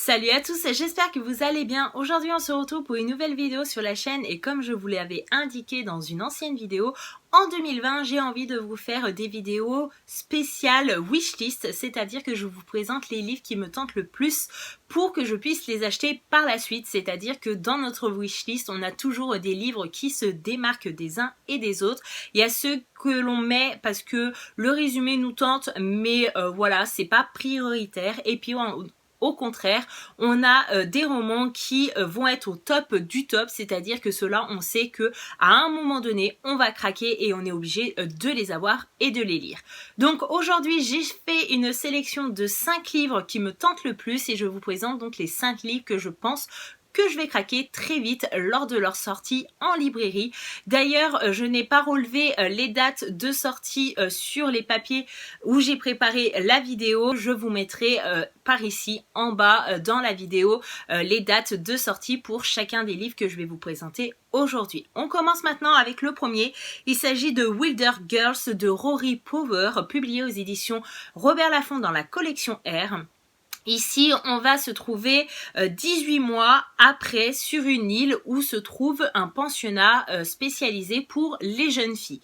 Salut à tous, j'espère que vous allez bien. Aujourd'hui on se retrouve pour une nouvelle vidéo sur la chaîne et comme je vous l'avais indiqué dans une ancienne vidéo, en 2020 j'ai envie de vous faire des vidéos spéciales wishlist, c'est-à-dire que je vous présente les livres qui me tentent le plus pour que je puisse les acheter par la suite, c'est-à-dire que dans notre wishlist on a toujours des livres qui se démarquent des uns et des autres. Il y a ceux que l'on met parce que le résumé nous tente, mais voilà, c'est pas prioritaire. Et puis au contraire, on a des romans qui vont être au top du top, c'est-à-dire que ceux-là, on sait que à un moment donné, on va craquer et on est obligé de les avoir et de les lire. Donc aujourd'hui, j'ai fait une sélection de 5 livres qui me tentent le plus et je vous présente donc les 5 livres que je pense que je vais craquer très vite lors de leur sortie en librairie. D'ailleurs, je n'ai pas relevé les dates de sortie sur les papiers où j'ai préparé la vidéo. Je vous mettrai par ici en bas dans la vidéo les dates de sortie pour chacun des livres que je vais vous présenter aujourd'hui. On commence maintenant avec le premier. Il s'agit de Wilder Girls de Rory Power, publié aux éditions Robert Laffont dans la collection R. Ici, on va se trouver 18 mois après sur une île où se trouve un pensionnat spécialisé pour les jeunes filles.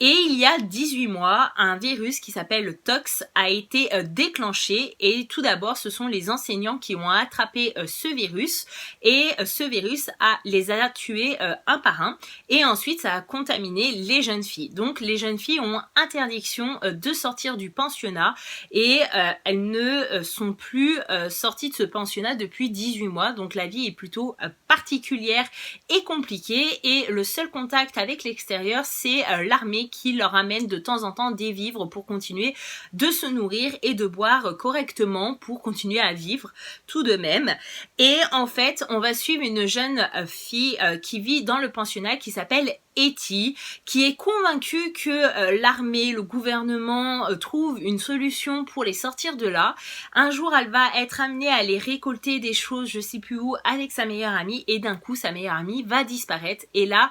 Et il y a 18 mois, un virus qui s'appelle le tox a été déclenché et tout d'abord, ce sont les enseignants qui ont attrapé ce virus et ce virus les a tués un par un et ensuite ça a contaminé les jeunes filles. Donc les jeunes filles ont interdiction de sortir du pensionnat et elles ne sont plus sortie de ce pensionnat depuis 18 mois, donc la vie est plutôt particulière et compliquée et le seul contact avec l'extérieur c'est l'armée qui leur amène de temps en temps des vivres pour continuer de se nourrir et de boire correctement pour continuer à vivre tout de même. Et en fait on va suivre une jeune fille qui vit dans le pensionnat qui s'appelle Etty, qui est convaincue que l'armée, le gouvernement trouve une solution pour les sortir de là. Un jour, elle va être amenée à aller récolter des choses, je sais plus où, avec sa meilleure amie et d'un coup, sa meilleure amie va disparaître et là,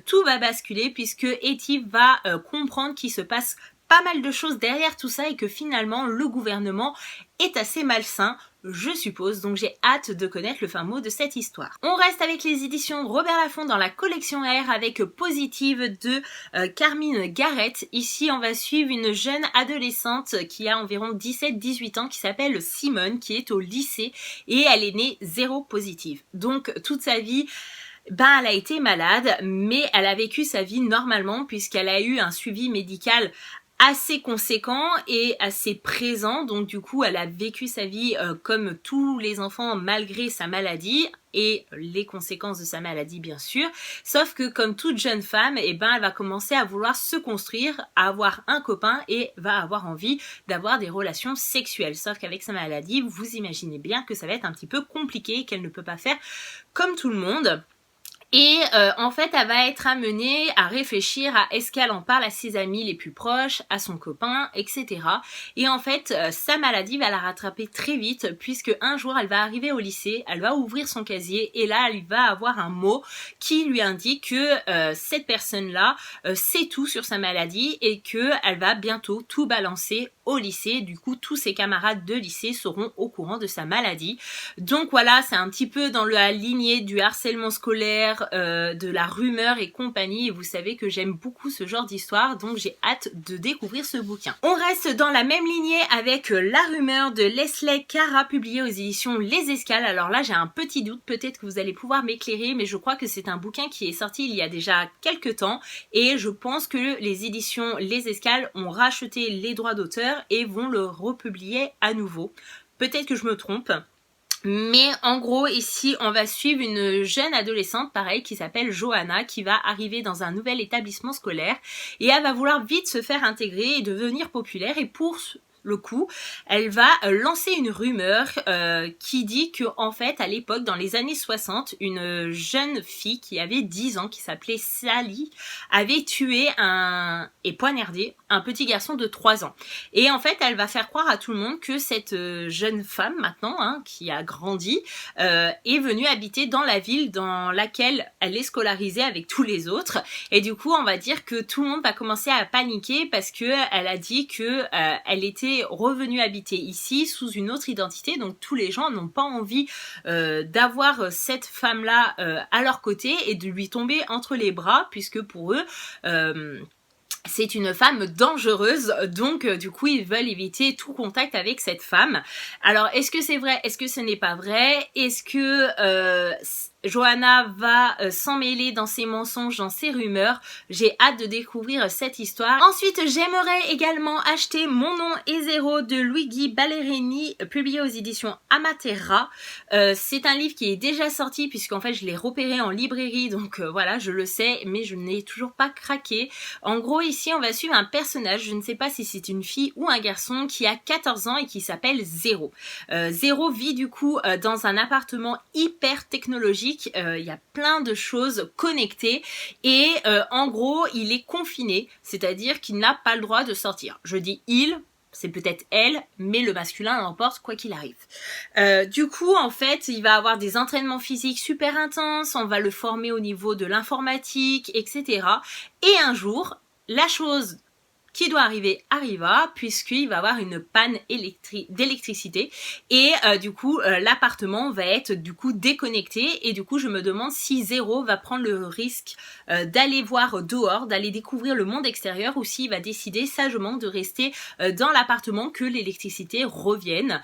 tout va basculer puisque Etty va comprendre qu'il se passe pas mal de choses derrière tout ça et que finalement, le gouvernement est assez malsain, je suppose, donc j'ai hâte de connaître le fin mot de cette histoire. On reste avec les éditions Robert Laffont dans la collection R avec Positive de Carmine Garrett. Ici on va suivre une jeune adolescente qui a environ 17-18 ans qui s'appelle Simone, qui est au lycée et elle est née zéro positive. Donc toute sa vie, elle a été malade, mais elle a vécu sa vie normalement puisqu'elle a eu un suivi médical assez conséquent et assez présent, donc du coup elle a vécu sa vie comme tous les enfants malgré sa maladie et les conséquences de sa maladie bien sûr, sauf que comme toute jeune femme, elle va commencer à vouloir se construire, à avoir un copain et va avoir envie d'avoir des relations sexuelles, sauf qu'avec sa maladie, vous imaginez bien que ça va être un petit peu compliqué, qu'elle ne peut pas faire comme tout le monde. Et en fait, elle va être amenée à réfléchir à est-ce qu'elle en parle à ses amis les plus proches, à son copain, etc. Et en fait, sa maladie va la rattraper très vite puisque un jour, elle va arriver au lycée, elle va ouvrir son casier et là, elle va avoir un mot qui lui indique que cette personne-là sait tout sur sa maladie et qu'elle va bientôt tout balancer au lycée. Du coup, tous ses camarades de lycée seront au courant de sa maladie. Donc voilà, c'est un petit peu dans la lignée du harcèlement scolaire, de la rumeur et compagnie, et vous savez que j'aime beaucoup ce genre d'histoire, donc j'ai hâte de découvrir ce bouquin. On reste dans la même lignée avec La rumeur de Leslie Cara, publié aux éditions Les Escales. Alors là j'ai un petit doute, peut-être que vous allez pouvoir m'éclairer, mais je crois que c'est un bouquin qui est sorti il y a déjà quelques temps et je pense que les éditions Les Escales ont racheté les droits d'auteur et vont le republier à nouveau. Peut-être que je me trompe. Mais en gros ici on va suivre une jeune adolescente pareil qui s'appelle Johanna qui va arriver dans un nouvel établissement scolaire et elle va vouloir vite se faire intégrer et devenir populaire et pour le coup, elle va lancer une rumeur qui dit que en fait à l'époque dans les années 60, une jeune fille qui avait 10 ans qui s'appelait Sally avait tué et poignardé un petit garçon de 3 ans. Et en fait, elle va faire croire à tout le monde que cette jeune femme maintenant qui a grandi est venue habiter dans la ville dans laquelle elle est scolarisée avec tous les autres. Et du coup, on va dire que tout le monde va commencer à paniquer parce que elle a dit que elle était est revenu habiter ici sous une autre identité, donc tous les gens n'ont pas envie d'avoir cette femme-là à leur côté et de lui tomber entre les bras, puisque pour eux, c'est une femme dangereuse, donc du coup ils veulent éviter tout contact avec cette femme. Alors est-ce que c'est vrai? Est-ce que ce n'est pas vrai? Est-ce que Johanna va s'en mêler dans ses mensonges, dans ses rumeurs? J'ai hâte de découvrir cette histoire. Ensuite, j'aimerais également acheter Mon nom est zéro de Luigi Ballerini, publié aux éditions Amatera. C'est un livre qui est déjà sorti, puisqu'en fait je l'ai repéré en librairie, donc voilà, je le sais, mais je n'ai toujours pas craqué. En gros, ici on va suivre un personnage, je ne sais pas si c'est une fille ou un garçon, qui a 14 ans et qui s'appelle Zéro. Zéro vit du coup dans un appartement hyper technologique. Il y a plein de choses connectées et en gros il est confiné, c'est-à-dire qu'il n'a pas le droit de sortir. Je dis il, c'est peut-être elle, mais le masculin l'emporte quoi qu'il arrive. Du coup, en fait, il va avoir des entraînements physiques super intenses, on va le former au niveau de l'informatique, etc. Et un jour, la chose qui doit arriver arriva, puisqu'il va avoir une panne d'électricité et du coup l'appartement va être du coup déconnecté, et du coup je me demande si Zéro va prendre le risque d'aller voir dehors, d'aller découvrir le monde extérieur, ou s'il va décider sagement de rester dans l'appartement, que l'électricité revienne.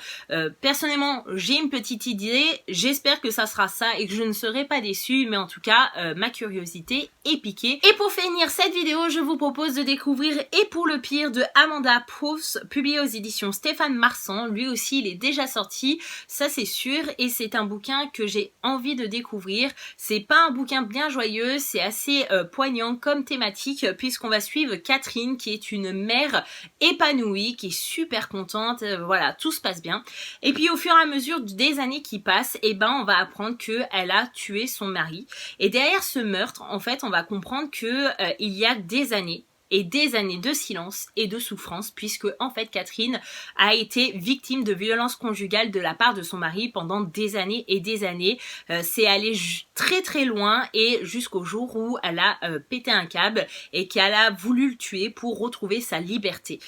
Personnellement, j'ai une petite idée, j'espère que ça sera ça et que je ne serai pas déçue, mais en tout cas ma curiosité est piquée. Et pour finir cette vidéo, je vous propose de découvrir Et pour le pire de Amanda Proofs, publié aux éditions Stéphane Marsan. Lui aussi il est déjà sorti, ça c'est sûr, et c'est un bouquin que j'ai envie de découvrir. C'est pas un bouquin bien joyeux, c'est assez poignant comme thématique, puisqu'on va suivre Catherine, qui est une mère épanouie, qui est super contente, voilà, tout se passe bien. Et puis au fur et à mesure des années qui passent, et ben on va apprendre qu'elle a tué son mari, et derrière ce meurtre, en fait, on va comprendre que il y a des années et des années de silence et de souffrance, puisque en fait Catherine a été victime de violences conjugales de la part de son mari pendant des années et des années. C'est allé très très loin, et jusqu'au jour où elle a pété un câble et qu'elle a voulu le tuer pour retrouver sa liberté.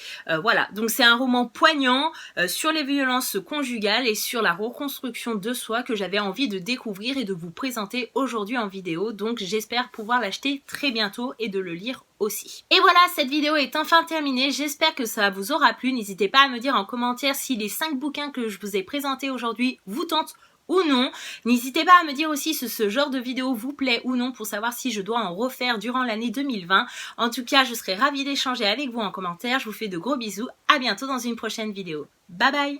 Voilà, donc c'est un roman poignant sur les violences conjugales et sur la reconstruction de soi, que j'avais envie de découvrir et de vous présenter aujourd'hui en vidéo. Donc j'espère pouvoir l'acheter très bientôt et de le lire aussi. Et voilà, cette vidéo est enfin terminée, j'espère que ça vous aura plu. N'hésitez pas à me dire en commentaire si les 5 bouquins que je vous ai présentés aujourd'hui vous tentent ou non. N'hésitez pas à me dire aussi si ce genre de vidéo vous plaît ou non, pour savoir si je dois en refaire durant l'année 2020. En tout cas, je serai ravie d'échanger avec vous en commentaire. Je vous fais de gros bisous, à bientôt dans une prochaine vidéo. Bye bye!